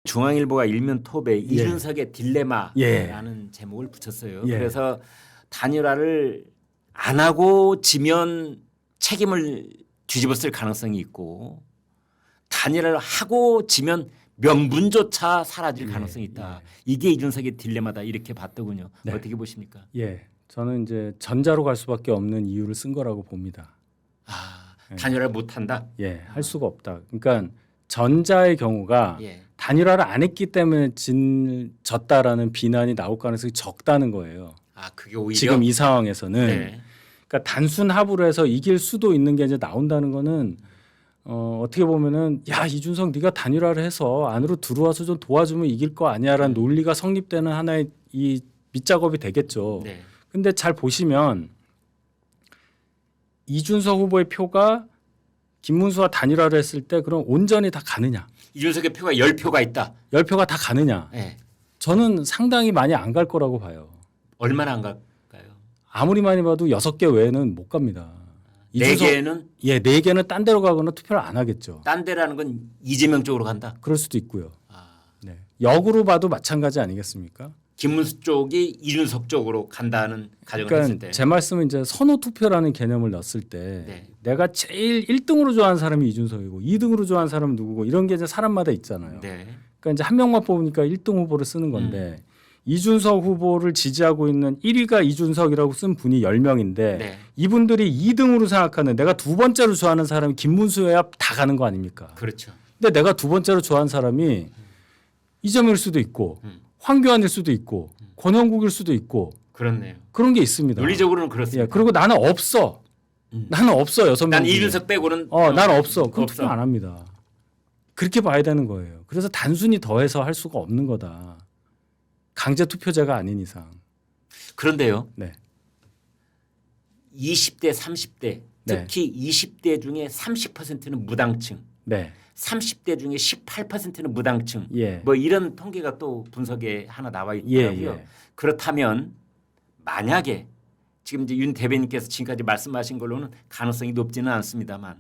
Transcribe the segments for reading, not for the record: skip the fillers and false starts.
중앙일보가 일면 톱에 이준석의 딜레마라는 제목을 붙였어요. 그래서 단일화를 안 하고 지면 책임을 뒤집어 쓸 가능성이 있고 단일화를 하고 지면 명분조차 사라질 가능성이 있다. 이게 이준석의 딜레마다 이렇게 봤더군요. 어떻게 보십니까? 저는 이제 전자로 갈 수밖에 없는 이유를 쓴 거라고 봅니다. 단일화를 못 한다? 할 수가 없다. 그러니까 전자의 경우가 단일화를 안 했기 때문에 졌다라는 비난이 나올 가능성이 적다는 거예요. 그게 오히려 지금 이 상황에서는 그러니까 단순 합으로 해서 이길 수도 있는 게 이제 나온다는 거는 어떻게 보면은 야 이준석 네가 단일화를 해서 안으로 들어와서 좀 도와주면 이길 거 아니야라는 논리가 성립되는 하나의 이 밑작업이 되겠죠. 근데 잘 보시면 이준석 후보의 표가 김문수와 단일화를 했을 때 그럼 온전히 다 가느냐? 이준석의 표가 10표가 있다. 10표가 다 가느냐? 저는 상당히 많이 안 갈 거라고 봐요. 얼마나 안 갈까요? 아무리 많이 봐도 6개 외에는 못 갑니다. 4개는? 4개는 딴 데로 가거나 투표를 안 하겠죠. 딴 데라는 건 이재명 쪽으로 간다? 그럴 수도 있고요. 역으로 봐도 마찬가지 아니겠습니까? 김문수 쪽이 이준석 쪽으로 간다는 가정을 했을 때. 제 말씀은 이제 선호 투표라는 개념을 넣었을 때 내가 제일 1등으로 좋아하는 사람이 이준석이고 2등으로 좋아하는 사람은 누구고 이런 게 이제 사람마다 있잖아요. 그러니까 이제 한 명만 뽑으니까 1등 후보를 쓰는 건데 이준석 후보를 지지하고 있는 1위가 이준석이라고 쓴 분이 10명인데 이분들이 2등으로 생각하는 내가 두 번째로 좋아하는 사람이 김문수여야 다 가는 거 아닙니까? 그렇죠. 근데 내가 두 번째로 좋아하는 사람이 이재명일 수도 있고 황교안일 수도 있고 권영국일 수도 있고 그렇네요. 그런 게 있습니다. 논리적으로는 그렇습니다. 그리고 나는 없어. 나는 없어 6명. 난 이준석 빼고는 나는 없어. 그럼 투표 안 합니다. 그렇게 봐야 되는 거예요. 그래서 단순히 더해서 할 수가 없는 거다. 강제 투표제가 아닌 이상. 그런데요. 20대, 30대 특히 20대 중에 30%는 무당층. 30대 중에 18%는 무당층. 뭐 이런 통계가 또 분석에 하나 나와 있더라고요. 그렇다면 만약에 지금 이제 윤 대변인께서 지금까지 말씀하신 걸로는 가능성이 높지는 않습니다만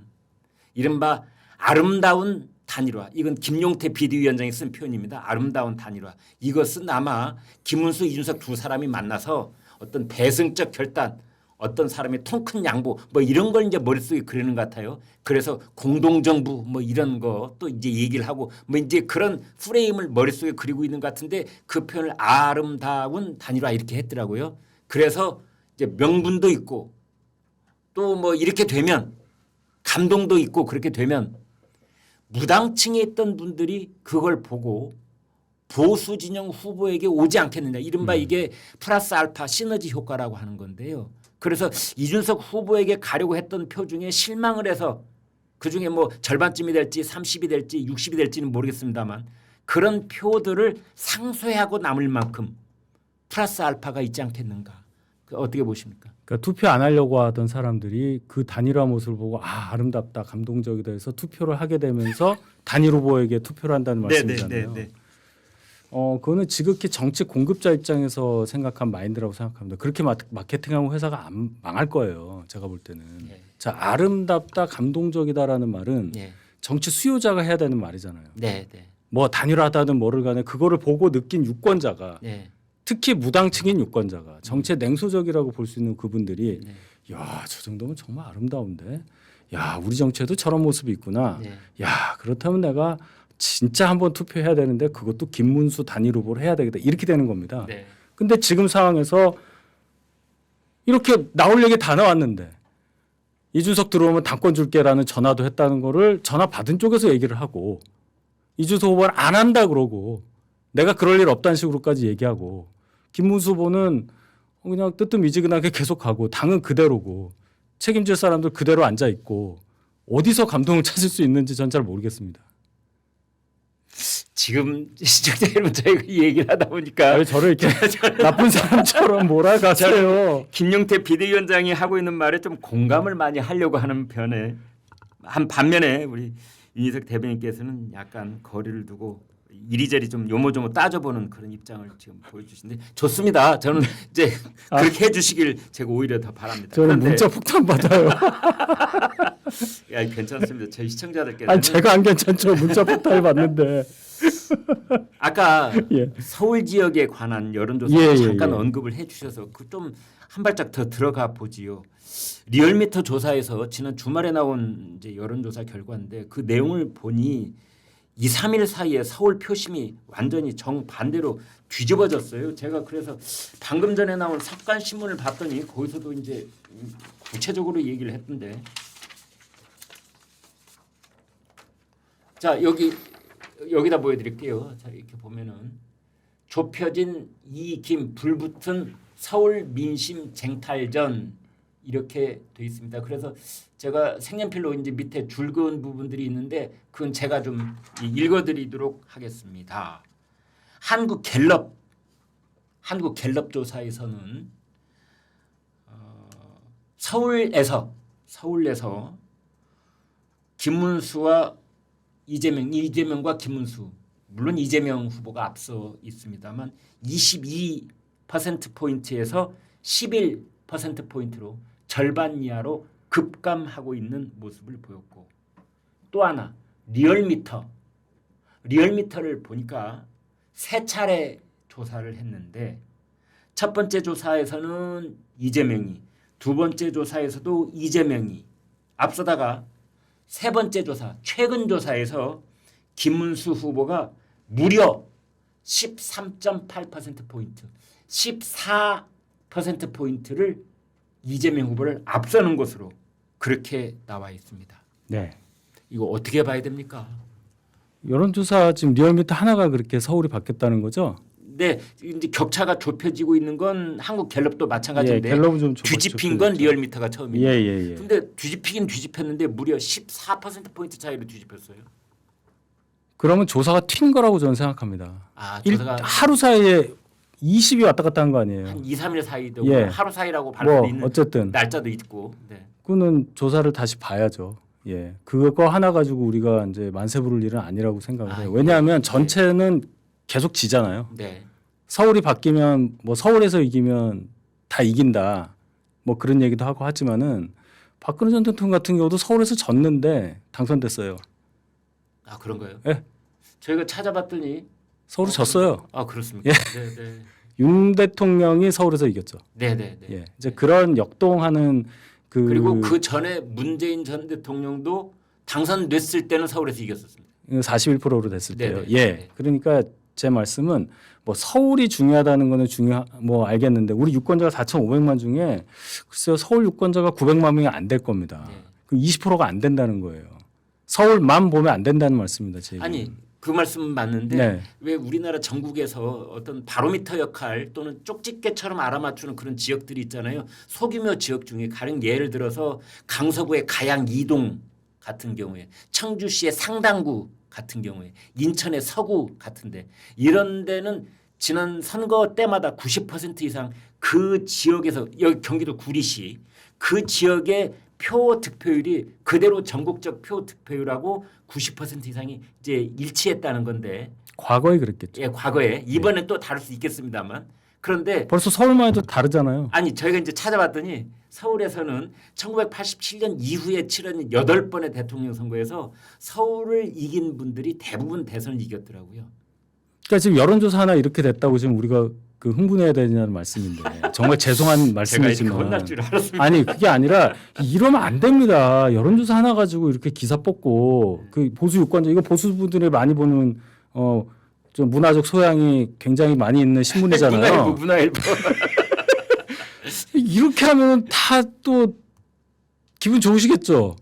이른바 아름다운 단일화. 이건 김용태 비대위원장이 쓴 표현입니다. 아름다운 단일화. 이것은 아마 김문수, 이준석 두 사람이 만나서 어떤 대승적 결단 어떤 사람의 통 큰 양보 뭐 이런 걸 이제 머릿속에 그리는 것 같아요. 그래서 공동정부 뭐 이런 거 또 이제 얘기를 하고 뭐 이제 그런 프레임을 머릿속에 그리고 있는 것 같은데 그 표현을 아름다운 단일화 이렇게 했더라고요. 그래서 이제 명분도 있고 또 뭐 이렇게 되면 감동도 있고 그렇게 되면 무당층에 있던 분들이 그걸 보고 보수 진영 후보에게 오지 않겠느냐. 이른바 이게 플러스 알파 시너지 효과라고 하는 건데요. 그래서 이준석 후보에게 가려고 했던 표 중에 실망을 해서 그중에 뭐 절반쯤이 될지 30이 될지 60이 될지는 모르겠습니다만 그런 표들을 상쇄하고 남을 만큼 플러스 알파가 있지 않겠는가. 어떻게 보십니까? 그러니까 투표 안 하려고 하던 사람들이 그 단일화 모습을 보고 아름답다 감동적이다 해서 투표를 하게 되면서 단일 후보에게 투표를 한다는 말씀이잖아요. 그거는 지극히 정치 공급자 입장에서 생각한 마인드라고 생각합니다. 그렇게 마케팅하면 회사가 안 망할 거예요. 제가 볼 때는. 자, 아름답다 감동적이다라는 말은 정치 수요자가 해야 되는 말이잖아요. 뭐 단일화하다든 뭐를 간에 그거를 보고 느낀 유권자가 특히 무당층인 유권자가 정치에 냉소적이라고 볼 수 있는 그분들이 야, 저 정도면 정말 아름다운데 야, 우리 정치에도 저런 모습이 있구나. 야, 그렇다면 내가 진짜 한번 투표해야 되는데 그것도 김문수 단일 후보를 해야 되겠다. 이렇게 되는 겁니다. 근데 지금 상황에서 이렇게 나올 얘기 다 나왔는데 이준석 들어오면 당권 줄게라는 전화도 했다는 거를 전화 받은 쪽에서 얘기를 하고 이준석 후보는 안 한다 그러고 내가 그럴 일 없다는 식으로까지 얘기하고 김문수 후보는 그냥 뜨뜻미지근하게 계속하고 당은 그대로고 책임질 사람들 그대로 앉아있고 어디서 감동을 찾을 수 있는지 전 잘 모르겠습니다. 지금 시청자 여러분 저희가 이 얘기를 하다 보니까 왜 저를 이렇게 나쁜 사람처럼 몰아가세요. 김용태 비대위원장이 하고 있는 말에 좀 공감을 많이 하려고 하는 편에 한 반면에 우리 윤희석 대변인께서는 약간 거리를 두고 이리저리 좀 요모조모 따져보는 그런 입장을 지금 보여주시는데 좋습니다. 저는 이제 그렇게 해주시길 제가 오히려 더 바랍니다. 저는 문자 폭탄 받아요. 야, 괜찮습니다. 저희 시청자들께서는 아니 제가 안 괜찮죠. 문자 폭탄을 받는데. 아까 예. 서울 지역에 관한 여론조사 예, 잠깐 예. 언급을 해주셔서 그 좀 한 발짝 더 들어가 보지요. 리얼미터 조사에서 지난 주말에 나온 이제 여론조사 결과인데 그 내용을 보니 2, 3일 사이에 서울 표심이 완전히 정반대로 뒤집어졌어요. 제가 그래서 방금 전에 나온 삽관 신문을 봤더니 거기서도 이제 구체적으로 얘기를 했던데. 자, 여기다 보여드릴게요. 자, 이렇게 보면은 좁혀진 이김 불붙은 서울 민심 쟁탈전 이렇게 돼 있습니다. 그래서 제가 색연필로 이제 밑에 줄 그은 부분들이 있는데 그건 제가 좀 읽어드리도록 하겠습니다. 한국 갤럽 조사에서는 서울에서 김문수와 이재명과 김문수 물론 이재명 후보가 앞서 있습니다만 22%포인트에서 11%포인트로 절반 이하로 급감하고 있는 모습을 보였고 또 하나 리얼미터를 보니까 세 차례 조사를 했는데 첫 번째 조사에서는 이재명이 두 번째 조사에서도 이재명이 앞서다가 세 번째 조사 최근 조사에서 김문수 후보가 무려 13.8%포인트 14%포인트를 이재명 후보를 앞서는 것으로 그렇게 나와 있습니다. 네. 이거 어떻게 봐야 됩니까? 여론조사 지금 리얼미터 하나가 그렇게 서울이 바뀌었다는 거죠? 네, 이제 격차가 좁혀지고 있는 건 한국 갤럽도 마찬가지인데 예, 갤럽은 좀 뒤집힌 건 리얼미터가 처음이에요. 예. 근데 뒤집히긴 뒤집혔는데 무려 14%포인트 차이로 뒤집혔어요. 그러면 조사가 튄 거라고 저는 생각합니다. 조사가 하루 사이에 20이 왔다 갔다 한 거 아니에요? 한 2, 3일 사이도 예. 하루 사이라고 발표돼 있는 어쨌든 날짜도 있고. 네. 그거는 조사를 다시 봐야죠. 예, 그거 하나 가지고 우리가 이제 만세 부를 일은 아니라고 생각을 해요. 왜냐하면 전체는 계속 지잖아요. 네. 서울이 바뀌면 뭐 서울에서 이기면 다 이긴다. 뭐 그런 얘기도 하고 하지만은 박근혜 전 대통령 같은 경우도 서울에서 졌는데 당선됐어요. 그런가요? 예. 저희가 찾아봤더니 서울이 졌어요. 그렇습니까? 예. 네. 윤 대통령이 서울에서 이겼죠. 네. 예. 이제 그런 역동하는 그리고 그 전에 문재인 전 대통령도 당선됐을 때는 서울에서 이겼었습니다. 41%로 됐을 때요. 네네. 예. 네. 그러니까 제 말씀은 뭐 서울이 중요하다는 거는 뭐 알겠는데 우리 유권자가 4,500만 중에 글쎄요 서울 유권자가 900만 명이 안 될 겁니다. 네. 그 20%가 안 된다는 거예요. 서울만 보면 안 된다는 말씀입니다. 제 아니 그 말씀은 맞는데 네. 왜 우리나라 전국에서 어떤 바로미터 역할 또는 쪽집게처럼 알아맞추는 그런 지역들이 있잖아요. 소규모 지역 중에 가령 예를 들어서 강서구의 가양 이동 같은 경우에 청주시의 상당구 같은 경우에 인천의 서구 같은데 이런 데는 지난 선거 때마다 90% 이상 그 지역에서 여기 경기도 구리시 그 지역의 표 득표율이 그대로 전국적 표 득표율하고 90% 이상이 이제 일치했다는 건데 과거에 그랬겠죠. 예, 과거에 이번엔 또 다를 수 있겠습니다만 그런데 벌써 서울만 해도 다르잖아요. 아니 저희가 이제 찾아봤더니 서울에서는 1987년 이후에 치러진 8번의 대통령 선거에서 서울을 이긴 분들이 대부분 대선을 이겼더라고요. 그러니까 지금 여론조사 하나 이렇게 됐다고 지금 우리가 그 흥분해야 되냐는 말씀인데 정말 죄송한 말씀이지만 제가 혼날 줄 알았습니다. 아니 그게 아니라 이러면 안 됩니다. 여론조사 하나 가지고 이렇게 기사 뽑고 그 보수 유권자 이거 보수분들이 많이 보는 좀 문화적 소양이 굉장히 많이 있는 신문이잖아요. 문화일보. 이렇게 하면 다 또 기분 좋으시겠죠.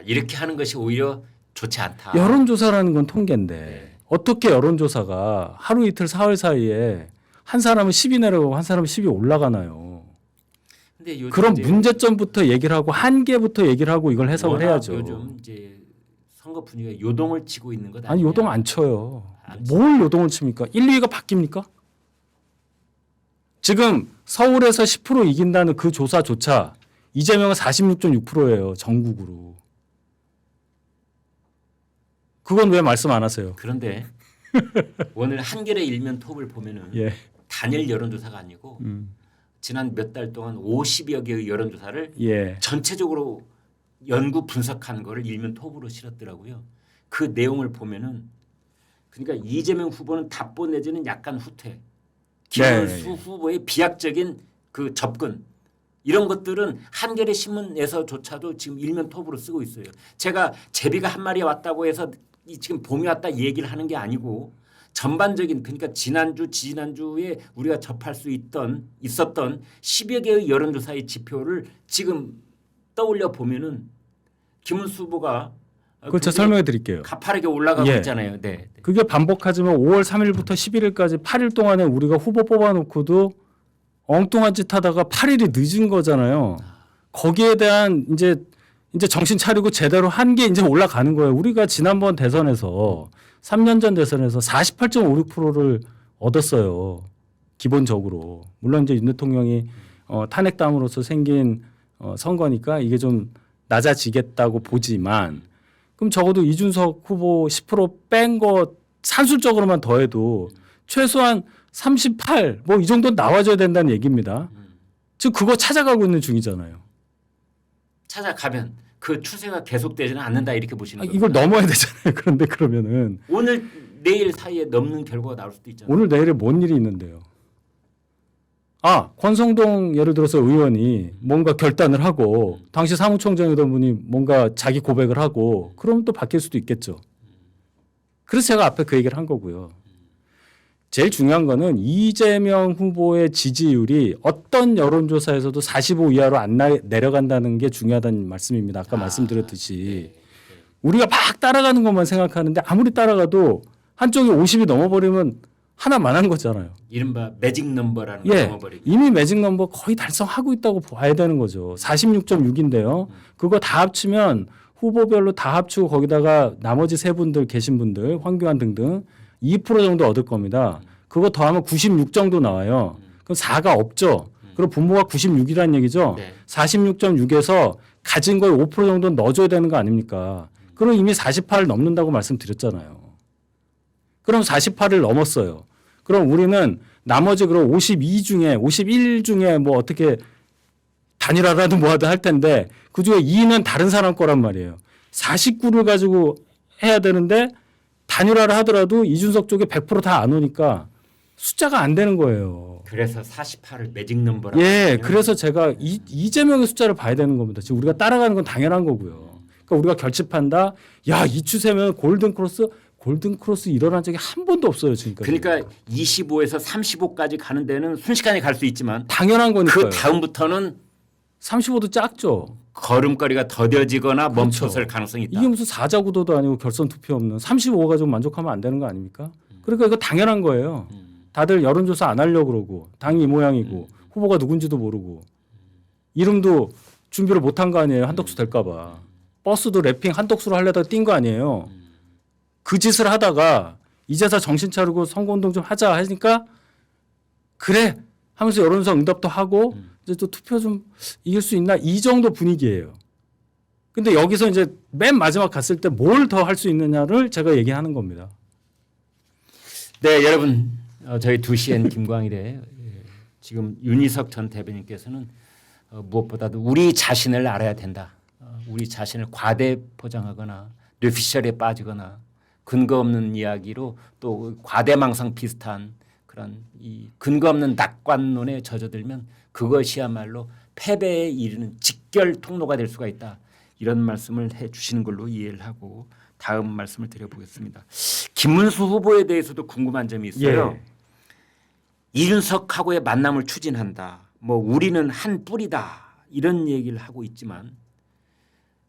이렇게 하는 것이 오히려 좋지 않다. 여론조사라는 건 통계인데 어떻게 여론조사가 하루 이틀 사흘 사이에 한 사람은 10이 내려가고 한 사람은 10이 올라가나요. 근데 요즘 그런 문제점부터 얘기를 하고 한계부터 얘기를 하고 이걸 해석을 해야죠. 요즘 이제 선거 분위기가 요동을 치고 있는 것 아니 요동 안 쳐요. 뭘 요동을 칩니까? 1, 2위가 바뀝니까? 지금 서울에서 10% 이긴다는 그 조사조차 이재명은 46.6%예요. 전국으로. 그건 왜 말씀 안 하세요? 그런데 오늘 한겨레 일면 톱을 보면은 예. 단일 여론조사가 아니고 지난 몇 달 동안 50여 개의 여론조사를 전체적으로 연구 분석한 거를 일면 톱으로 실었더라고요. 그 내용을 보면은 그러니까 이재명 후보는 답보 내지는 약간 후퇴. 김문수 후보의 비약적인 그 접근 이런 것들은 한겨레 신문에서조차도 지금 일면 톱으로 쓰고 있어요. 제가 제비가 한 마리 왔다고 해서 지금 봄이 왔다 얘기를 하는 게 아니고 전반적인 그러니까 지난주에 우리가 접할 수 있었던 10여 개의 여론조사의 지표를 지금 떠올려 보면은 김문수 후보가 그렇죠. 설명해 드릴게요. 가파르게 올라가고 있잖아요. 네. 그게 반복하지만 5월 3일부터 11일까지 8일 동안에 우리가 후보 뽑아놓고도 엉뚱한 짓 하다가 8일이 늦은 거잖아요. 거기에 대한 이제 정신 차리고 제대로 한 게 이제 올라가는 거예요. 우리가 지난번 대선에서 3년 전 대선에서 48.56%를 얻었어요. 기본적으로. 물론 이제 윤 대통령이 탄핵당으로서 생긴 선거니까 이게 좀 낮아지겠다고 보지만 그럼 적어도 이준석 후보 10% 뺀 거 산술적으로만 더해도 최소한 38 뭐 이 정도 나와줘야 된다는 얘기입니다. 지금 그거 찾아가고 있는 중이잖아요. 찾아가면 그 추세가 계속되지는 않는다 이렇게 보시는 거예요. 이걸 넘어야 되잖아요. 그런데 그러면은 오늘 내일 사이에 넘는 결과가 나올 수도 있잖아요. 오늘 내일에 뭔 일이 있는데요. 권성동 예를 들어서 의원이 뭔가 결단을 하고 당시 사무총장이던 분이 뭔가 자기 고백을 하고 그럼 또 바뀔 수도 있겠죠. 그래서 제가 앞에 그 얘기를 한 거고요. 제일 중요한 거는 이재명 후보의 지지율이 어떤 여론조사에서도 45 이하로 안 내려간다는 게 중요하다는 말씀입니다. 아까 말씀드렸듯이 우리가 막 따라가는 것만 생각하는데 아무리 따라가도 한쪽이 50이 넘어버리면 하나만 한 거잖아요. 이른바 매직 넘버라는 거 넘어버리기. 이미 매직 넘버 거의 달성하고 있다고 봐야 되는 거죠. 46.6인데요. 그거 다 합치면 후보별로 다 합치고 거기다가 나머지 세 분들 계신 분들 황교안 등등 2% 정도 얻을 겁니다. 그거 더하면 96 정도 나와요. 그럼 4가 없죠. 그리고 분모가 96이라는 얘기죠. 네. 46.6에서 가진 거에 5% 정도 넣어줘야 되는 거 아닙니까? 그럼 이미 48을 넘는다고 말씀드렸잖아요. 그럼 48을 넘었어요. 그럼 우리는 나머지 그럼 52 중에 51 중에 뭐 어떻게 단일화라든 뭐하든 할 텐데 그중에 2는 다른 사람 거란 말이에요. 49를 가지고 해야 되는데 단일화를 하더라도 이준석 쪽에 100% 다 안 오니까 숫자가 안 되는 거예요. 그래서 48을 매직 넘버라고. 그래서 제가 이재명의 숫자를 봐야 되는 겁니다. 지금 우리가 따라가는 건 당연한 거고요. 그러니까 우리가 결집한다. 야, 이 추세면 골든크로스 일어난 적이 한 번도 없어요, 지금까지. 그러니까 25에서 35까지 가는 데는 순식간에 갈 수 있지만 당연한 거니까요. 그 다음부터는 35도 작죠. 걸음걸이가 더뎌지거나 멈춰설 가능성이 있다. 이게 무슨 사자구도도 아니고 결선 투표 없는 35가 좀 만족하면 안 되는 거 아닙니까? 그러니까 이거 당연한 거예요. 다들 여론조사 안 하려고 그러고 당이 이 모양이고 후보가 누군지도 모르고 이름도 준비를 못한 거 아니에요. 한덕수 될까 봐. 버스도 랩핑 한덕수로 하려다가 뛴 거 아니에요. 그 짓을 하다가 이제서 정신 차리고 선거운동 좀 하자 하니까 그래 하면서 여론조사 응답도 하고 이제 또 투표 좀 이길 수 있나 이 정도 분위기예요. 근데 여기서 이제 맨 마지막 갔을 때 뭘 더 할 수 있느냐를 제가 얘기하는 겁니다. 네, 여러분 저희 2CN 김광일의 지금 윤희석 전 대변인께서는 무엇보다도 우리 자신을 알아야 된다. 우리 자신을 과대 포장하거나 뇌피셜에 빠지거나 근거 없는 이야기로 또 과대망상 비슷한 그런 이 근거 없는 낙관론에 젖어들면 그것이야말로 패배에 이르는 직결 통로가 될 수가 있다. 이런 말씀을 해 주시는 걸로 이해를 하고 다음 말씀을 드려보겠습니다. 김문수 후보에 대해서도 궁금한 점이 있어요. 이준석하고의 만남을 추진한다. 뭐 우리는 한 뿌리다. 이런 얘기를 하고 있지만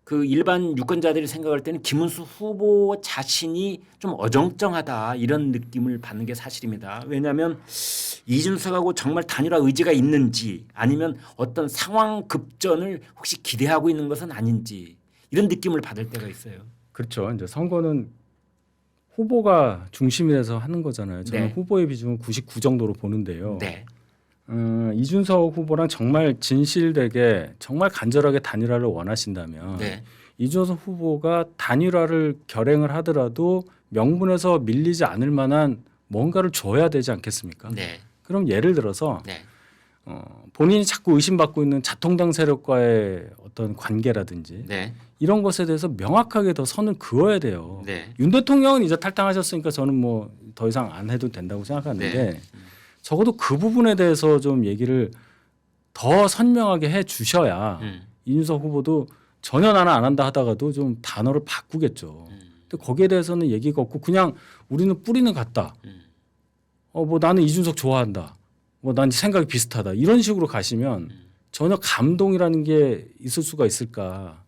그 일반 유권자들이 생각할 때는 김문수 후보 자신이 좀 어정쩡하다 이런 느낌을 받는 게 사실입니다. 왜냐하면 이준석하고 정말 단일화 의지가 있는지 아니면 어떤 상황 급전을 혹시 기대하고 있는 것은 아닌지 이런 느낌을 받을 때가 있어요. 그렇죠. 이제 선거는 후보가 중심이 돼서 하는 거잖아요. 저는 후보의 비중은 99 정도로 보는데요. 이준석 후보랑 정말 진실되게 정말 간절하게 단일화를 원하신다면 이준석 후보가 단일화를 결행을 하더라도 명분에서 밀리지 않을 만한 뭔가를 줘야 되지 않겠습니까? 그럼 예를 들어서 본인이 자꾸 의심받고 있는 자통당 세력과의 어떤 관계라든지 이런 것에 대해서 명확하게 더 선을 그어야 돼요. 네. 윤 대통령은 이제 탈당하셨으니까 저는 뭐 더 이상 안 해도 된다고 생각하는데 네. 적어도 그 부분에 대해서 좀 얘기를 더 선명하게 해 주셔야 이준석 후보도 전혀 나는 안 한다 하다가도 좀 단어를 바꾸겠죠. 근데 거기에 대해서는 얘기가 없고 그냥 우리는 뿌리는 같다. 뭐 나는 이준석 좋아한다. 뭐 난 생각이 비슷하다. 이런 식으로 가시면 전혀 감동이라는 게 있을 수가 있을까?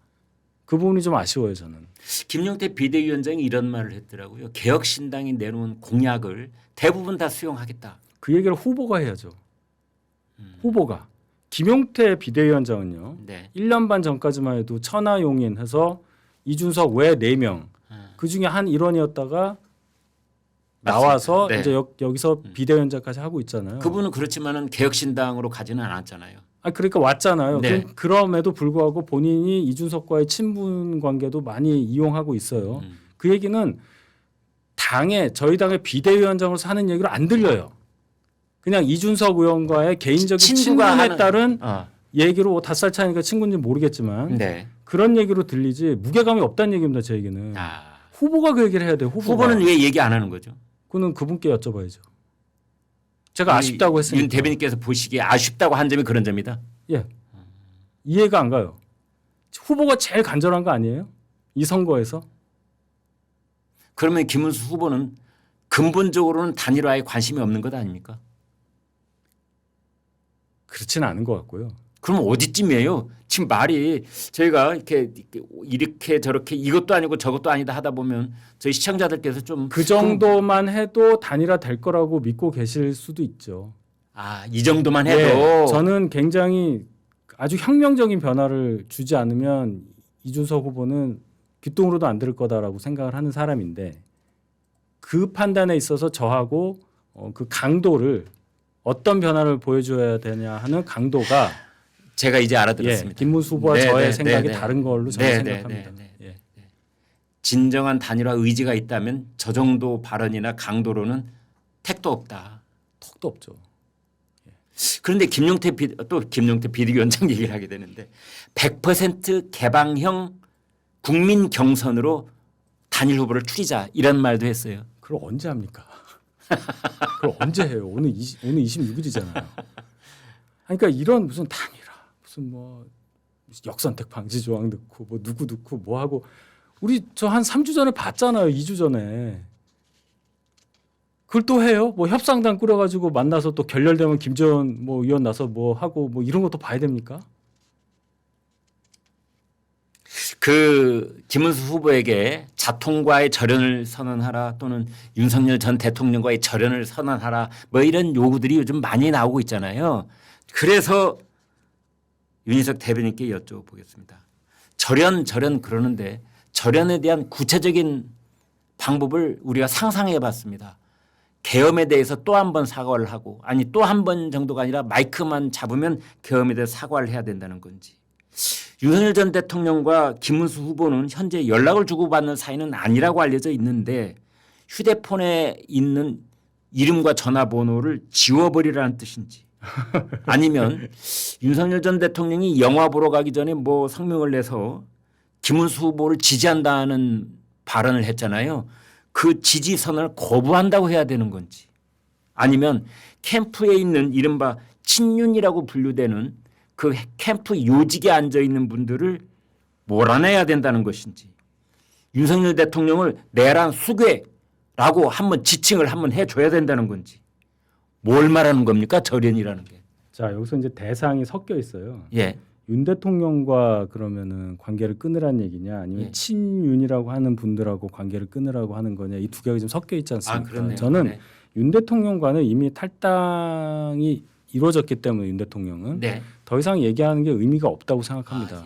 그 부분이 좀 아쉬워요 저는. 김용태 비대위원장이 이런 말을 했더라고요. 개혁신당이 내놓은 공약을 대부분 다 수용하겠다. 그 얘기를 후보가 해야죠. 후보가. 김용태 비대위원장은요. 네. 1년 반 전까지만 해도 천하용인해서 이준석 외 4명 그중에 한 일원이었다가 나와서 네. 이제 여기서 비대위원장까지 하고 있잖아요. 그분은 그렇지만은 개혁신당으로 가지는 않았잖아요. 그러니까 왔잖아요. 네. 그럼에도 불구하고 본인이 이준석과의 친분 관계도 많이 이용하고 있어요. 그 얘기는 저희 당의 비대위원장으로서 하는 얘기로 안 들려요. 그냥 이준석 의원과의 개인적인 친분에 따른 얘기로 5살 차이니까 친구인지 모르겠지만 네. 그런 얘기로 들리지 무게감이 없다는 얘기입니다. 제 얘기는. 후보가 그 얘기를 해야 돼요. 후보는 왜 얘기 안 하는 거죠? 그거는 그분께 여쭤봐야죠. 제가 아쉽다고 했으니까. 윤 대변인께서 보시기에 아쉽다고 한 점이 그런 점이다. 예. 이해가 안 가요. 후보가 제일 간절한 거 아니에요? 이 선거에서? 그러면 김문수 후보는 근본적으로는 단일화에 관심이 없는 것 아닙니까? 그렇지는 않은 것 같고요. 그럼 어디쯤이에요? 지금 말이 저희가 이렇게 저렇게 이것도 아니고 저것도 아니다 하다 보면 저희 시청자들께서 좀 그 정도만 해도 단일화 될 거라고 믿고 계실 수도 있죠. 이 정도만 해도 네, 저는 굉장히 아주 혁명적인 변화를 주지 않으면 이준석 후보는 귓등으로도 안 들을 거다라고 생각을 하는 사람인데 그 판단에 있어서 저하고 그 강도를 어떤 변화를 보여줘야 되냐 하는 강도가 제가 이제 알아들었습니다. 김문수 후보와 저의 생각이 다른 걸로 저는 생각합니다. 예. 진정한 단일화 의지가 있다면 저 정도 발언이나 강도로는 택도 없다. 턱도 없죠. 그런데 김용태 비대위원장 얘기를 하게 되는데 100% 개방형 국민 경선으로 단일 후보를 추리자 이런 말도 했어요. 그걸 언제 합니까? 그걸 언제 해요? 오늘 26일이잖아요. 그러니까 이런 무슨 단일화 무슨 뭐 역선택 방지 조항 넣고 뭐 누구 넣고 뭐 하고 우리 저 한 3주 전에 봤잖아요. 2주 전에. 그걸 또 해요? 뭐 협상단 꾸려가지고 만나서 또 결렬되면 김재원 뭐 의원 나서 뭐 하고 뭐 이런 것도 봐야 됩니까? 그 김문수 후보에게 자통과의 절연을 선언하라 또는 윤석열 전 대통령과의 절연을 선언하라 뭐 이런 요구들이 요즘 많이 나오고 있잖아요. 그래서 윤희석 대변인께 여쭤보겠습니다. 절연 그러는데 절연에 대한 구체적인 방법을 우리가 상상해 봤습니다. 계엄에 대해서 또 한 번 사과를 하고 아니 또 한 번 정도가 아니라 마이크만 잡으면 계엄에 대해서 사과를 해야 된다는 건지 윤석열 전 대통령과 김문수 후보는 현재 연락을 주고받는 사이는 아니라고 알려져 있는데 휴대폰에 있는 이름과 전화번호를 지워버리라는 뜻인지 아니면 윤석열 전 대통령이 영화 보러 가기 전에 뭐 성명을 내서 김문수 후보를 지지한다는 발언을 했잖아요. 그 지지 선언을 거부한다고 해야 되는 건지 아니면 캠프에 있는 이른바 친윤이라고 분류되는 그 캠프 요직에 앉아 있는 분들을 몰아내야 된다는 것인지 윤석열 대통령을 내란 수괴라고 한번 지칭을 한번 해줘야 된다는 건지 뭘 말하는 겁니까? 절연이라는 게. 자 여기서 이제 대상이 섞여 있어요. 예. 윤 대통령과 그러면은 관계를 끊으라는 얘기냐 아니면 친윤이라고 하는 분들하고 관계를 끊으라고 하는 거냐 이 두 개가 좀 섞여 있지 않습니까? 그렇네요. 저는 네. 윤 대통령과는 이미 탈당이 이루어졌기 때문에 윤 대통령은 더 이상 얘기하는 게 의미가 없다고 생각합니다.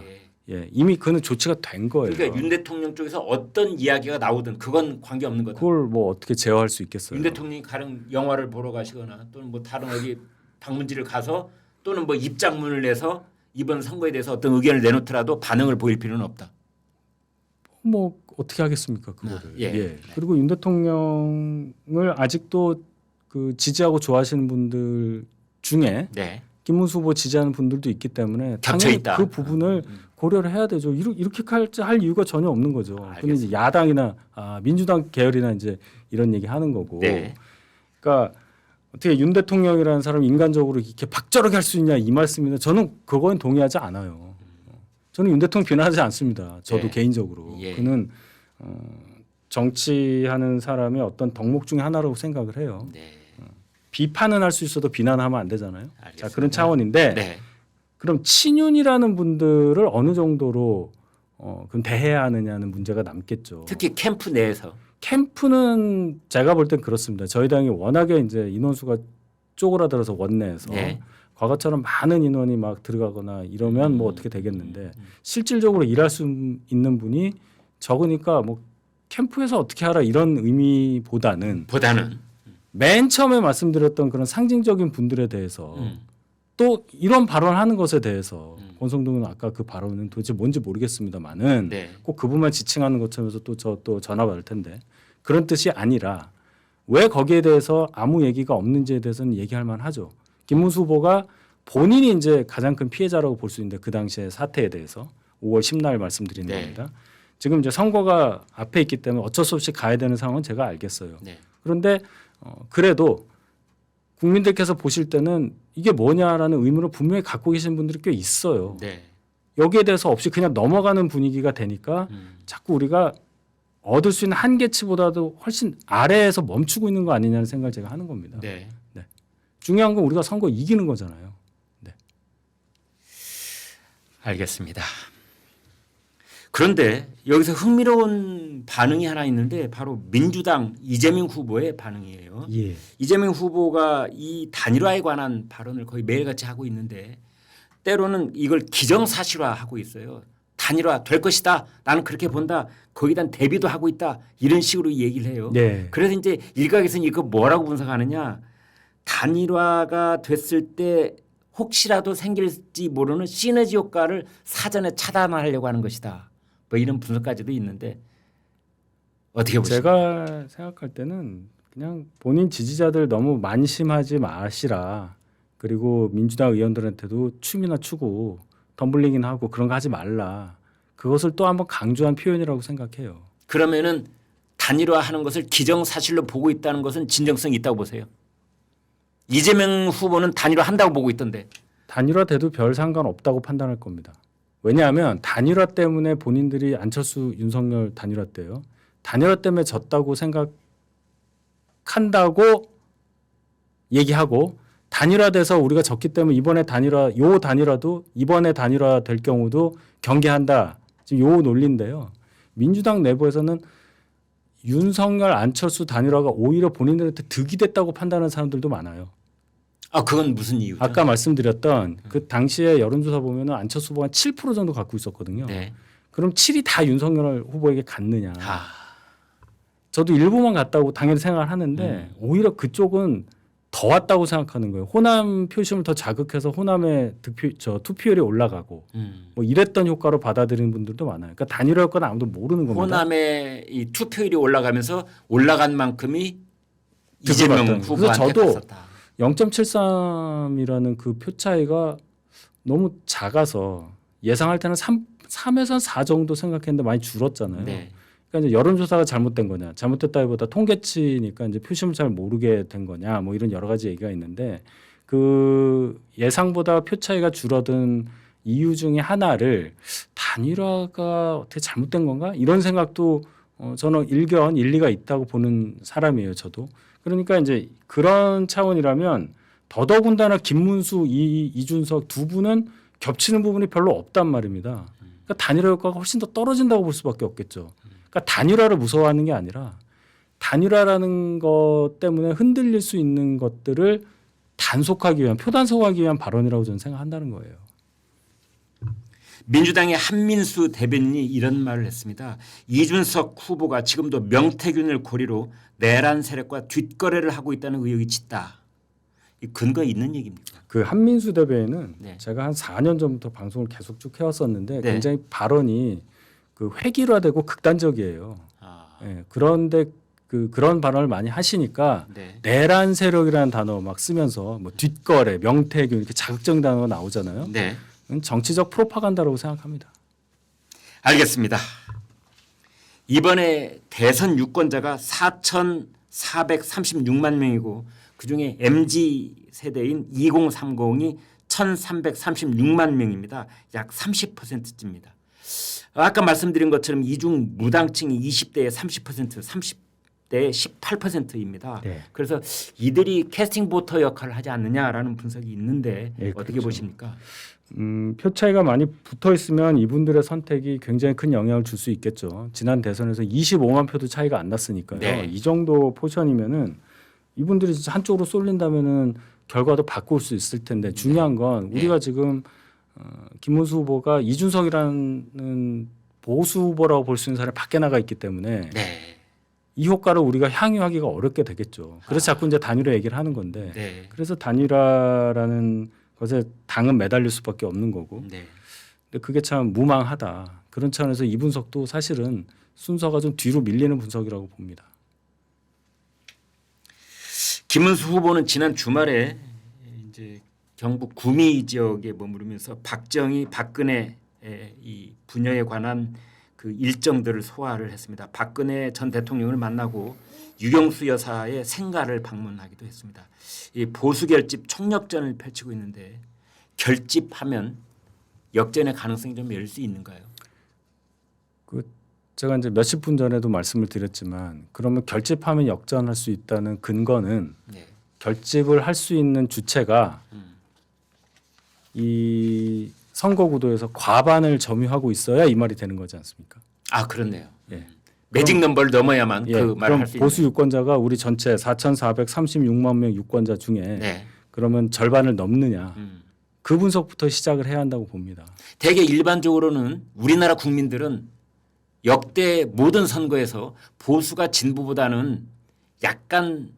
예, 이미 그는 조치가 된 거예요. 그러니까 윤 대통령 쪽에서 어떤 이야기가 나오든 그건 관계없는 거다. 그걸 뭐 어떻게 제어할 수 있겠어요? 윤 대통령이 가령 영화를 보러 가시거나 또는 뭐 다른 어디 방문지를 가서 또는 뭐 입장문을 내서 이번 선거에 대해서 어떤 의견을 내놓더라도 반응을 보일 필요는 없다. 뭐 어떻게 하겠습니까 그거를. 그리고 윤 대통령을 아직도 그 지지하고 좋아하시는 분들 중에 김문수 후보 지지하는 분들도 있기 때문에 당연히 겹쳐있다. 그 부분을 고려를 해야 되죠. 이렇게 할 이유가 전혀 없는 거죠. 근데 이제 야당이나 민주당 계열이나 이제 이런 얘기 하는 거고. 네. 그러니까 어떻게 윤 대통령이라는 사람이 인간적으로 이렇게 박절하게 할 수 있냐 이 말씀인데 저는 그거는 동의하지 않아요. 저는 윤 대통령 비난하지 않습니다. 저도 네. 개인적으로. 예. 그는 정치하는 사람의 어떤 덕목 중에 하나라고 생각을 해요. 네. 비판은 할 수 있어도 비난하면 안 되잖아요. 알겠습니다. 자, 그런 차원인데 네. 그럼 친윤이라는 분들을 어느 정도로 그럼 대해야 하느냐는 문제가 남겠죠. 특히 캠프 내에서. 캠프는 제가 볼 땐 그렇습니다. 저희 당이 워낙에 이제 인원수가 쪼그라들어서 원내에서 네. 과거처럼 많은 인원이 막 들어가거나 이러면 뭐 어떻게 되겠는데 실질적으로 일할 수 있는 분이 적으니까 뭐 캠프에서 어떻게 하라 이런 의미보다는 맨 처음에 말씀드렸던 그런 상징적인 분들에 대해서 또 이런 발언하는 것에 대해서 권성동은 아까 그 발언은 도대체 뭔지 모르겠습니다만은 네. 꼭 그분만 지칭하는 것처럼 해서 또 전화 받을 텐데 그런 뜻이 아니라 왜 거기에 대해서 아무 얘기가 없는지에 대해서는 얘기할 만하죠. 김문수 후보가 본인이 이제 가장 큰 피해자라고 볼 수 있는데 그 당시의 사태에 대해서 5월 10날 말씀드리는 네. 겁니다. 지금 이제 선거가 앞에 있기 때문에 어쩔 수 없이 가야 되는 상황은 제가 알겠어요. 네. 그런데 그래도 국민들께서 보실 때는 이게 뭐냐라는 의문을 분명히 갖고 계신 분들이 꽤 있어요. 네. 여기에 대해서 없이 그냥 넘어가는 분위기가 되니까 자꾸 우리가 얻을 수 있는 한계치보다도 훨씬 아래에서 멈추고 있는 거 아니냐는 생각을 제가 하는 겁니다. 네. 네. 중요한 건 우리가 선거 이기는 거잖아요. 네. 알겠습니다. 그런데 여기서 흥미로운 반응이 하나 있는데 바로 민주당 이재명 후보의 반응이에요. 예. 이재명 후보가 이 단일화에 관한 발언을 거의 매일같이 하고 있는데 때로는 이걸 기정사실화하고 있어요. 단일화 될 것이다. 나는 그렇게 본다. 거기다 대비도 하고 있다. 이런 식으로 얘기를 해요. 네. 그래서 이제 일각에서는 이거 뭐라고 분석하느냐. 단일화가 됐을 때 혹시라도 생길지 모르는 시너지 효과를 사전에 차단하려고 하는 것이다. 뭐 이런 분석까지도 있는데 어떻게 보십니까? 제가 생각할 때는 그냥 본인 지지자들 너무 만심하지 마시라. 그리고 민주당 의원들한테도 춤이나 추고 덤블링이나 하고 그런 거 하지 말라. 그것을 또 한번 강조한 표현이라고 생각해요. 그러면은 단일화하는 것을 기정사실로 보고 있다는 것은 진정성이 있다고 보세요. 이재명 후보는 단일화 한다고 보고 있던데. 단일화 돼도 별 상관없다고 판단할 겁니다. 왜냐하면 단일화 때문에 본인들이 안철수 윤석열 단일화 때요. 단일화 때문에 졌다고 생각한다고 얘기하고 단일화돼서 우리가 졌기 때문에 이번에 단일화도 이번에 단일화 될 경우도 경계한다. 지금 요 논리인데요. 민주당 내부에서는 윤석열 안철수 단일화가 오히려 본인들한테 득이 됐다고 판단하는 사람들도 많아요. 그건 무슨 이유죠? 아까 말씀드렸던 그 당시에 여론조사 보면은 안철수 후보가 7% 정도 갖고 있었거든요. 네. 그럼 7이 다 윤석열 후보에게 갔느냐? 저도 일부만 갔다고 당연히 생각을 하는데 오히려 그쪽은 더 왔다고 생각하는 거예요. 호남 표심을 더 자극해서 호남의 투표율이 올라가고 뭐 이랬던 효과로 받아들이는 분들도 많아요. 그러니까 단일화 효과는 아무도 모르는 겁니다. 호남의 이 투표율이 올라가면서 올라간 만큼이 이재명 후보한테 그래서 저도 갔었다. 0.73이라는 그 표 차이가 너무 작아서 예상할 때는 3에서 4 정도 생각했는데 많이 줄었잖아요. 네. 그러니까 이제 여론조사가 잘못된 거냐, 잘못됐다기보다 통계치니까 이제 표심을 잘 모르게 된 거냐, 뭐 이런 여러 가지 얘기가 있는데 그 예상보다 표 차이가 줄어든 이유 중에 하나를 단일화가 어떻게 잘못된 건가 이런 생각도 저는 일리가 있다고 보는 사람이에요, 저도. 그러니까 이제 그런 차원이라면 더더군다나 김문수, 이준석 두 분은 겹치는 부분이 별로 없단 말입니다. 그러니까 단일화 효과가 훨씬 더 떨어진다고 볼 수밖에 없겠죠. 그러니까 단일화를 무서워하는 게 아니라 단일화라는 것 때문에 흔들릴 수 있는 것들을 단속하기 위한, 표단속하기 위한 발언이라고 저는 생각한다는 거예요. 민주당의 한민수 대변인이 이런 말을 했습니다. 이준석 후보가 지금도 명태균을 고리로 내란 세력과 뒷거래를 하고 있다는 의혹이 짙다. 이 근거 있는 얘기입니까? 그 한민수 대변인은 네. 제가 한 4년 전부터 방송을 계속 쭉 해왔었는데 네. 굉장히 발언이 그 획일화되고 극단적이에요. 네, 그런데 그런 발언을 많이 하시니까 네. 내란 세력이라는 단어 막 쓰면서 뭐 뒷거래, 명태균 이렇게 자극적인 단어가 나오잖아요. 네. 정치적 프로파간다라고 생각합니다. 알겠습니다. 이번에 대선 유권자가 4,436만 명이고 그중에 MZ 세대인 2030이 1,336만 명입니다. 약 30%쯤입니다. 아까 말씀드린 것처럼 이중 무당층이 20대에 30%, 30대에 18%입니다. 네. 그래서 이들이 캐스팅 보터 역할을 하지 않느냐라는 분석이 있는데 네, 어떻게 그렇죠. 보십니까? 표 차이가 많이 붙어 있으면 이분들의 선택이 굉장히 큰 영향을 줄 수 있겠죠. 지난 대선에서 25만 표도 차이가 안 났으니까요. 네. 이 정도 포션이면은 이분들이 진짜 한쪽으로 쏠린다면은 결과도 바꿀 수 있을 텐데 중요한 건 우리가 지금 김문수 후보가 이준석이라는 보수 후보라고 볼 수 있는 사람이 밖에 나가 있기 때문에 네. 이 효과를 우리가 향유하기가 어렵게 되겠죠. 그래서 자꾸 이제 단일화 얘기를 하는 건데 네. 그래서 단일화라는 것에 당은 매달릴 수밖에 없는 거고 네. 근데 그게 참 무망하다. 그런 차원에서 이 분석도 사실은 순서가 좀 뒤로 밀리는 분석이라고 봅니다. 김문수 후보는 지난 주말에 이제 경북 구미 지역에 머무르면서 박정희, 박근혜 이 부녀에 관한 그 일정들을 소화를 했습니다. 박근혜 전 대통령을 만나고 유경수 여사의 생가를 방문하기도 했습니다. 이 보수 결집 총력전을 펼치고 있는데 결집하면 역전의 가능성이 좀 열릴 수 있는가요? 제가 이제 몇십 분 전에도 말씀을 드렸지만 그러면 결집하면 역전할 수 있다는 근거는 네. 결집을 할 수 있는 주체가 이 선거 구도에서 과반을 점유하고 있어야 이 말이 되는 거지 않습니까? 아 그렇네요. 예. 매직 넘버를 넘어야만 그 말을 그럼 할 수 있는. 보수 유권자가 우리 전체 4,436만 명 유권자 중에 네. 그러면 절반을 넘느냐 그 분석부터 시작을 해야 한다고 봅니다. 대개 일반적으로는 우리나라 국민들은 역대 모든 선거에서 보수가 진보보다는 약간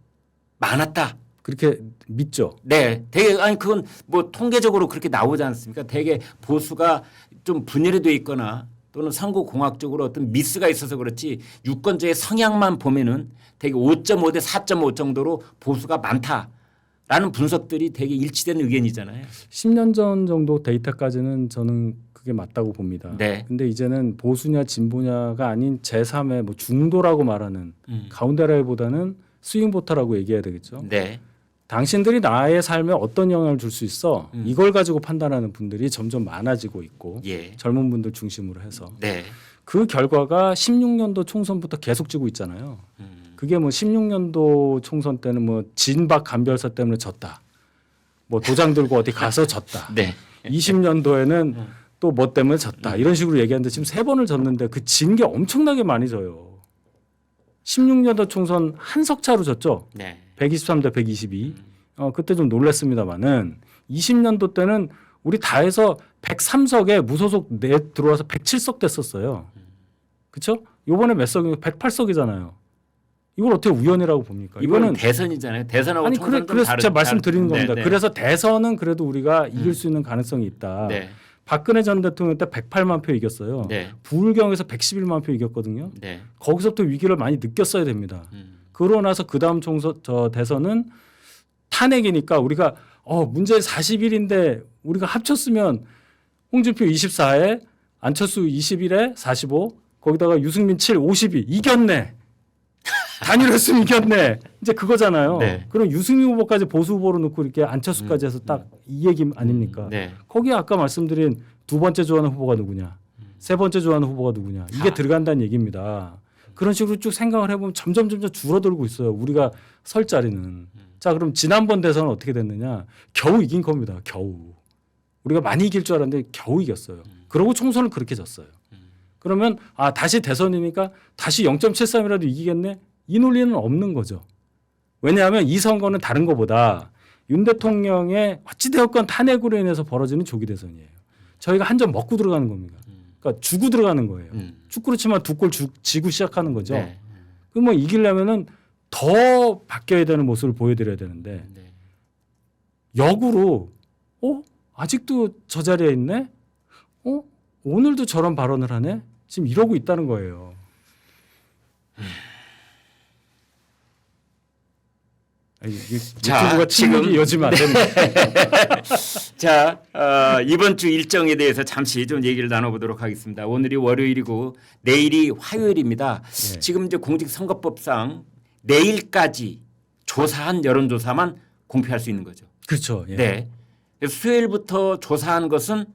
많았다. 그렇게 믿죠. 네, 되게 아니 그건 뭐 통계적으로 그렇게 나오지 않습니까? 되게 보수가 좀 분열이 돼 있거나 또는 선거 공학적으로 어떤 미스가 있어서 그렇지 유권자의 성향만 보면은 되게 5.5 대 4.5 정도로 보수가 많다라는 분석들이 되게 일치되는 의견이잖아요. 10년 전 정도 데이터까지는 저는 그게 맞다고 봅니다. 네. 근데 이제는 보수냐 진보냐가 아닌 제3의 뭐 중도라고 말하는 가운데라기보다는 스윙보터라고 얘기해야 되겠죠. 네. 당신들이 나의 삶에 어떤 영향을 줄 수 있어 이걸 가지고 판단하는 분들이 점점 많아지고 있고 예. 젊은 분들 중심으로 해서 네. 그 결과가 16년도 총선부터 계속 지고 있잖아요. 그게 뭐 16년도 총선 때는 뭐 진박 간별사 때문에 졌다. 뭐 도장 들고 어디 가서 졌다. 네. 20년도에는 또 뭐 때문에 졌다. 이런 식으로 얘기하는데 지금 3번을 졌는데 그 진 게 엄청나게 많이 져요. 16년도 총선 한 석 차로 졌죠. 네. 123 대 122. 그때 좀 놀랐습니다만은 20년도 때는 우리 다 해서 103석에 무소속 내 들어와서 107석 됐었어요. 그렇죠? 이번에 몇 석이 108석이잖아요. 이걸 어떻게 우연이라고 봅니까? 이거는 대선이잖아요. 대선하고 아니 총선 그래서 제가 말씀드리는 겁니다. 네, 네. 그래서 대선은 그래도 우리가 이길 수 있는 가능성이 있다. 네. 박근혜 전 대통령 때 108만 표 이겼어요. 네. 부울경에서 111만 표 이겼거든요. 네. 거기서부터 위기를 많이 느꼈어야 됩니다. 그러고 나서 그 다음 대선은 탄핵이니까 우리가 문재인 41인데 우리가 합쳤으면 홍준표 24에 안철수 21에 45 거기다가 유승민 7 52 이겼네. 단일했으면 이겼네. 이제 그거잖아요. 네. 그럼 유승민 후보까지 보수 후보로 놓고 이렇게 안철수까지 해서 딱 이 얘기 아닙니까? 네. 거기에 아까 말씀드린 두 번째 좋아하는 후보가 누구냐, 세 번째 좋아하는 후보가 누구냐 이게 들어간다는 얘기입니다. 그런 식으로 쭉 생각을 해보면 점점 줄어들고 있어요. 우리가 설 자리는. 자, 그럼 지난번 대선은 어떻게 됐느냐? 겨우 이긴 겁니다. 겨우. 우리가 많이 이길 줄 알았는데 겨우 이겼어요. 그러고 총선을 그렇게 졌어요. 그러면 다시 대선이니까 다시 0.73이라도 이기겠네? 이 논리는 없는 거죠. 왜냐하면 이 선거는 다른 것보다 윤 대통령의 어찌되었건 탄핵으로 인해서 벌어지는 조기 대선이에요. 저희가 한 점 먹고 들어가는 겁니다. 그러니까 주고 들어가는 거예요. 축구로 치면 2골 지고 시작하는 거죠. 네. 그럼 뭐 이기려면은 더 바뀌어야 되는 모습을 보여드려야 되는데 네. 역으로 아직도 저 자리에 있네? 오늘도 저런 발언을 하네? 지금 이러고 있다는 거예요. 유튜브가 침묵이 이어지면 안 됩니다. 자, 이번 주 일정에 대해서 잠시 좀 얘기를 나눠보도록 하겠습니다. 오늘이 월요일이고 내일이 화요일입니다. 네. 지금 이제 공직선거법상 내일까지 조사한 여론조사만 공표할 수 있는 거죠. 그렇죠. 예. 네. 그래서 수요일부터 조사한 것은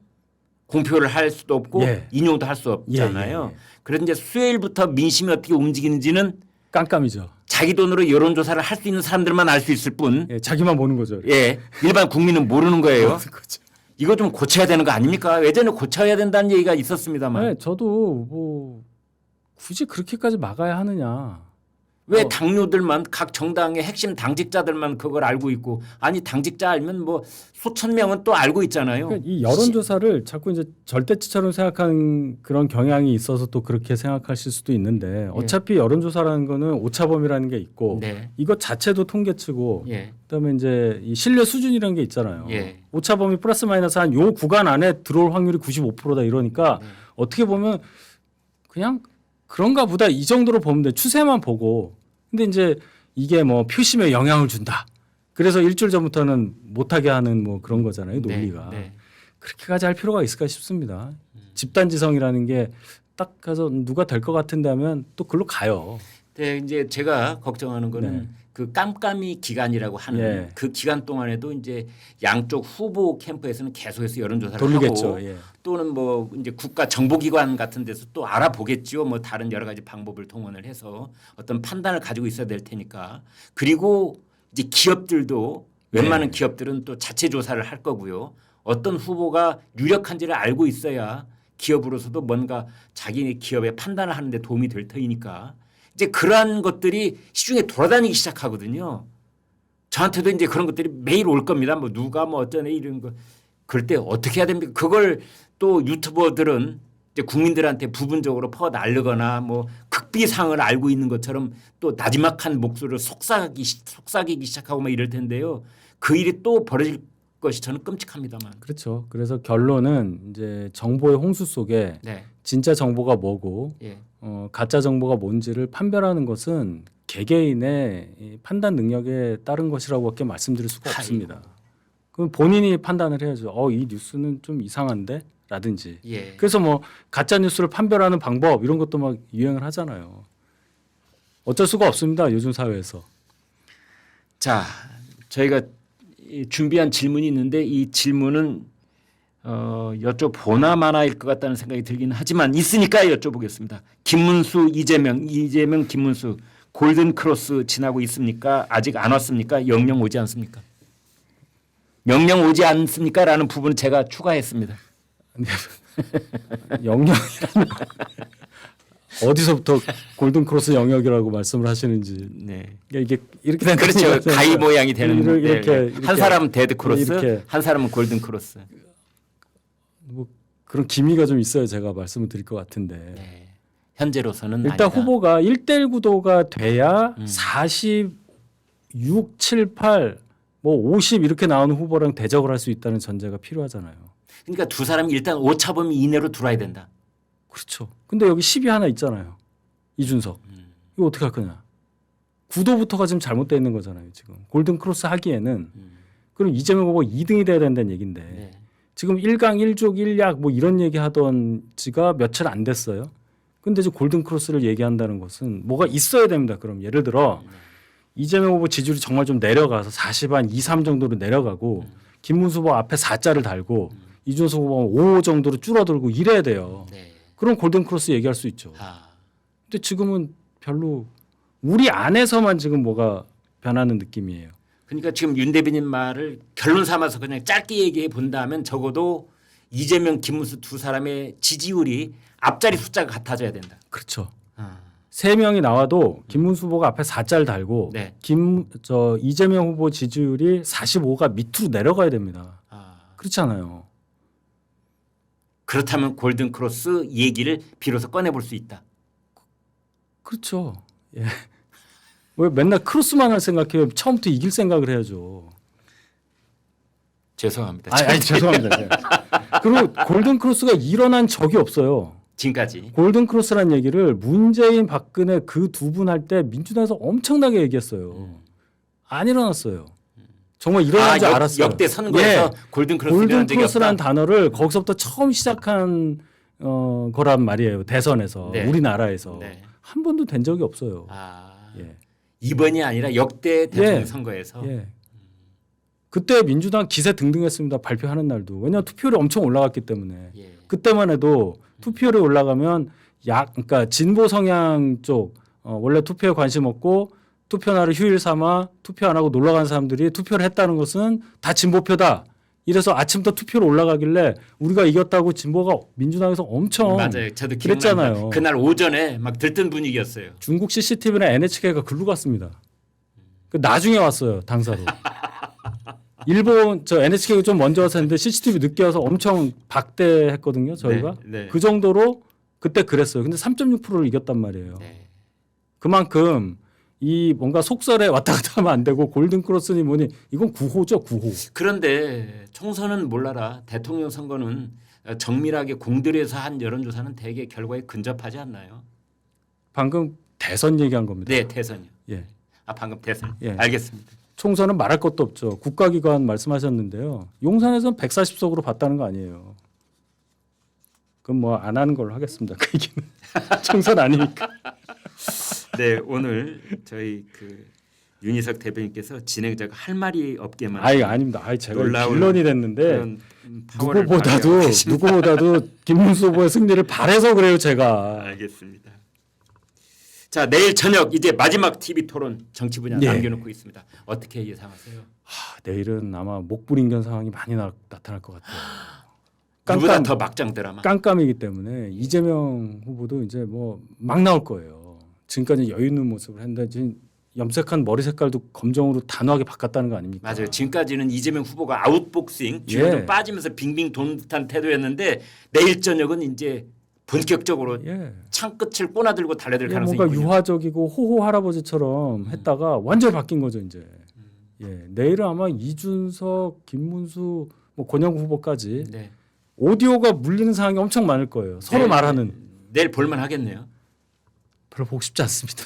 공표를 할 수도 없고 예. 인용도 할 수 없잖아요. 예. 그래서 이제 수요일부터 민심이 어떻게 움직이는지는 깜깜이죠. 자기 돈으로 여론조사를 할 수 있는 사람들만 알 수 있을 뿐, 예, 자기만 보는 거죠. 예, 일반 국민은 모르는 거예요. 모르는 거죠. 이거 좀 고쳐야 되는 거 아닙니까? 예전에 고쳐야 된다는 얘기가 있었습니다만 네, 저도 뭐 굳이 그렇게까지 막아야 하느냐. 왜 당뇨들만 각 정당의 핵심 당직자들만 그걸 알고 있고 아니 당직자 알면 뭐 수천 명은 또 알고 있잖아요. 그러니까 이 여론조사를 자꾸 이제 절대치처럼 생각하는 그런 경향이 있어서 또 그렇게 생각하실 수도 있는데 어차피 여론조사라는 거는 오차범위라는 게 있고 네. 이것 자체도 통계치고 예. 그다음에 이제 이 신뢰 수준이라는 게 있잖아요. 예. 오차범위 플러스 마이너스 한 요 구간 안에 들어올 확률이 95%다 이러니까 어떻게 보면 그냥 그런가 보다 이 정도로 보면 돼. 추세만 보고. 근데 이제 이게 뭐 표심에 영향을 준다. 그래서 일주일 전부터는 못하게 하는 뭐 그런 거잖아요. 논리가. 네. 그렇게까지 할 필요가 있을까 싶습니다. 집단지성이라는 게 딱 가서 누가 될 것 같은데 하면 또 글로 가요. 네, 이제 제가 걱정하는 거는 네. 그 깜깜이 기간이라고 하는 예. 그 기간 동안에도 이제 양쪽 후보 캠프에서는 계속해서 여론조사를 돌리겠죠. 하고 예. 또는 뭐 이제 국가 정보기관 같은 데서 또 알아보겠지요. 뭐 다른 여러 가지 방법을 동원을 해서 어떤 판단을 가지고 있어야 될 테니까. 그리고 이제 기업들도 웬만한 기업들은 또 자체 조사를 할 거고요. 어떤 후보가 유력한지를 알고 있어야 기업으로서도 뭔가 자기네 기업의 판단을 하는 데 도움이 될 터이니까 이제 그러한 것들이 시중에 돌아다니기 시작하거든요. 저한테도 이제 그런 것들이 매일 올 겁니다. 뭐 누가 뭐 어쩌네 이런 거. 그럴 때 어떻게 해야 됩니까? 그걸 또 유튜버들은 이제 국민들한테 부분적으로 퍼 날르거나 뭐 극비상을 알고 있는 것처럼 또 나지막한 목소리를 속삭이기 시작하고 막 이럴 텐데요. 그 일이 또 벌어질 것이 저는 끔찍합니다만. 그렇죠. 그래서 결론은 이제 정보의 홍수 속에 네. 진짜 정보가 뭐고 예. 가짜 정보가 뭔지를 판별하는 것은 개개인의 이 판단 능력에 따른 것이라고밖에 말씀드릴 수가 없습니다. 그럼 본인이 판단을 해야죠. 이 뉴스는 좀 이상한데? 라든지. 예. 그래서 뭐 가짜 뉴스를 판별하는 방법 이런 것도 막 유행을 하잖아요. 어쩔 수가 없습니다. 요즘 사회에서. 자, 저희가 준비한 질문이 있는데 이 질문은 여쭤보나 마나일 것 같다는 생각이 들긴 하지만 있으니까 여쭤보겠습니다. 김문수, 이재명, 김문수 골든 크로스 지나고 있습니까? 아직 안 왔습니까? 영영 오지 않습니까? 영영 오지 않습니까? 라는 부분을 제가 추가했습니다. 영역이라는 어디서부터 골든 크로스 영역이라고 말씀을 하시는지. 네. 이게 이렇게 된 그렇죠. 가위 모양이 되는 이렇게 한 사람은 데드 크로스, 이렇게. 한 사람은 골든 크로스. 뭐 그런 기미가 좀 있어야 제가 말씀을 드릴 것 같은데. 네. 현재로서는 일단 아니다. 후보가 1대1 구도가 돼야 46, 7, 8, 뭐 50 이렇게 나오는 후보랑 대적을 할 수 있다는 전제가 필요하잖아요. 그러니까 두 사람이 일단 오차범위 이내로 들어와야 된다. 그렇죠. 근데 여기 10이 하나 있잖아요. 이준석. 이거 어떻게 할 거냐. 구도부터가 지금 잘못되어 있는 거잖아요. 지금. 골든 크로스 하기에는 그럼 이재명 후보 2등이 돼야 된다는 얘기인데 네. 지금 1강 1족 1약 뭐 이런 얘기 하던 지가 며칠 안 됐어요. 근데 이제 골든 크로스를 얘기한다는 것은 뭐가 있어야 됩니다. 그럼 예를 들어 이재명 후보 지지율이 정말 좀 내려가서 40한 2, 3 정도로 내려가고 김문수 후보 앞에 4자를 달고 이준석 후보 5 정도로 줄어들고 이래야 돼요. 네. 그럼 골든 크로스 얘기할 수 있죠. 근데 지금은 별로 우리 안에서만 지금 뭐가 변하는 느낌이에요. 그러니까 지금 윤 대변인 말을 결론 삼아서 그냥 짧게 얘기해 본다면 적어도 이재명, 김문수 두 사람의 지지율이 앞자리 숫자가 같아져야 된다. 그렇죠. 세 명이 나와도 김문수 후보가 앞에 4자를 달고 네. 이재명 후보 지지율이 45가 밑으로 내려가야 됩니다. 그렇지 않아요. 그렇다면 골든 크로스 얘기를 비로소 꺼내볼 수 있다. 그렇죠. 예. 왜 맨날 크로스만 할 생각해요? 처음부터 이길 생각을 해야죠. 죄송합니다. 아니 죄송합니다. 그리고 골든 크로스가 일어난 적이 없어요. 지금까지. 골든 크로스란 얘기를 문재인, 박근혜 그 두 분 할 때 민주당에서 엄청나게 얘기했어요. 안 일어났어요. 정말 일어난 줄 알았어요. 역대 선거에서 골든크로스 골든크로스라는 단어를 거기서부터 처음 시작한 거란 말이에요. 대선에서 네. 우리나라에서 네. 한 번도 된 적이 없어요. 예. 이번이 아니라 역대 대통령 선거에서. 예. 그때 민주당 기세 등등했습니다. 발표하는 날도. 왜냐하면 투표율이 엄청 올라갔기 때문에. 예. 그때만 해도 투표율이 올라가면 그러니까 진보 성향 쪽 원래 투표에 관심 없고 투표 날을 휴일 삼아 투표 안 하고 놀러 간 사람들이 투표를 했다는 것은 다 진보표다. 이래서 아침부터 투표로 올라가길래 우리가 이겼다고 진보가 민주당에서 엄청 맞아요. 저도 그랬잖아요. 그날 오전에 막 들뜬 분위기였어요. 중국 CCTV나 NHK가 글로 갔습니다. 나중에 왔어요. 당사로. 일본 NHK가 좀 먼저 와서 했는데 CCTV 늦게 와서 엄청 박대했거든요. 저희가. 네. 그 정도로 그때 그랬어요. 근데 3.6%를 이겼단 말이에요. 네. 그만큼 이 뭔가 속설에 왔다 갔다 하면 안 되고 골든크로스니 뭐니 이건 구호죠. 구호. 그런데 총선은 몰라라. 대통령 선거는 정밀하게 공들여서 한 여론조사는 대개 결과에 근접하지 않나요? 방금 대선 얘기한 겁니다. 네. 대선이요. 예. 방금 대선. 예. 알겠습니다. 총선은 말할 것도 없죠. 국가기관 말씀하셨는데요. 용산에서는 140석으로 봤다는 거 아니에요. 그럼 뭐 안 하는 걸로 하겠습니다. 그 얘기는. 총선 아니니까. 네, 오늘 저희 그 윤희석 대변인께서 진행자가 할 말이 없게만. 아닙니다. 제가 빌런이 됐는데 누구보다도 김문수 후보의 승리를 바래서 그래요, 제가. 알겠습니다. 자, 내일 저녁 이제 마지막 TV 토론 정치 분야 남겨놓고 있습니다. 어떻게 예상하세요? 내일은 아마 목불인견 상황이 많이 나타날 것 같아요. 누구보다 더 막장 드라마. 깜깜이기 때문에 이재명 후보도 이제 뭐 막 나올 거예요. 지금까지 여유 있는 모습을 했는데 지금 염색한 머리 색깔도 검정으로 단호하게 바꿨다는 거 아닙니까? 맞아요. 지금까지는 이재명 후보가 아웃복싱 뒤로 좀 빠지면서 빙빙 도는 듯한 태도였는데 내일 저녁은 이제 본격적으로 창 끝을 꼬나들고 달려들 가능성이 뭔가 있군요. 유화적이고 호호 할아버지처럼 했다가 완전히 바뀐 거죠 이제. 내일은 아마 이준석, 김문수, 뭐 권영구 후보까지 오디오가 물리는 상황이 엄청 많을 거예요. 서로 말하는. 내일 볼만 하겠네요. 별로 보고 싶지 않습니다.